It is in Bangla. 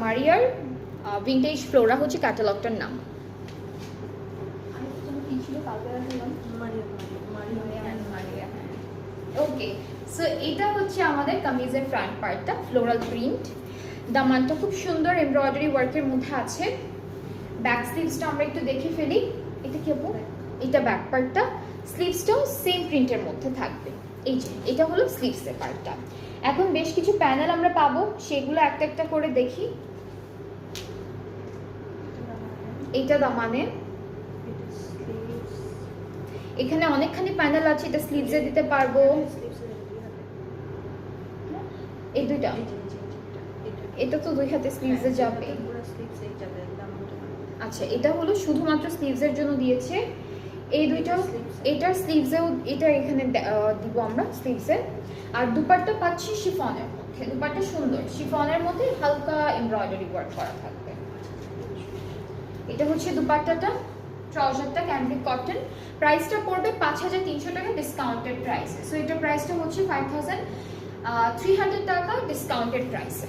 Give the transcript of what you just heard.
মারিয়ার ভিন্টেজ ফ্লোরা হচ্ছে ক্যাটালগটার নাম। ওকে, সো এটা হচ্ছে আমাদের কামিজের ফ্রন্ট পার্টটা, ফ্লোরাল প্রিন্ট, দামানটা খুব সুন্দর এমব্রয়ডারি ওয়ার্কের মধ্যে আছে। ব্যাক স্লিভসটা আমরা একটু দেখে ফেলি, এটা কি হবে, এটা ব্যাক পার্টটা, স্লিভসটাও সেম প্রিন্টের মধ্যে থাকবে। এই যে এটা হলো স্লিভসের পার্টটা। এখন বেশ কিছু প্যানেল আমরা পাবো, সেগুলো একটা একটা করে দেখি। এইটা দামানে, এখানে অনেকখানি প্যানেল আছে, এটা স্লিভসে দিতে পারবো। এই দুইটা, এটা তো দুই হাতে স্লিভসে যাবে। আচ্ছা, এটা হলো শুধুমাত্র স্লিভসের জন্য দিয়েছে। এই দুইটা, এটার স্লিভসেও, এটা এখানে দিব আমরা স্লিভসে। আর দুপাট্টা পাচ্ছি শিফনের মধ্যে, দুপাট্টা সুন্দর শিফনের মধ্যে হালকা এমব্রয়ডারি ওয়ার্ক করা থাকবে। এটা হচ্ছে দুপাট্টাটা, ট্রাউজারটা ক্যামব্রিক কটন। প্রাইসটা পড়বে 5300 টাকা ডিসকাউন্টেড প্রাইসে। সো এটার প্রাইসটা হচ্ছে 5300 টাকা ডিসকাউন্টেড প্রাইসে।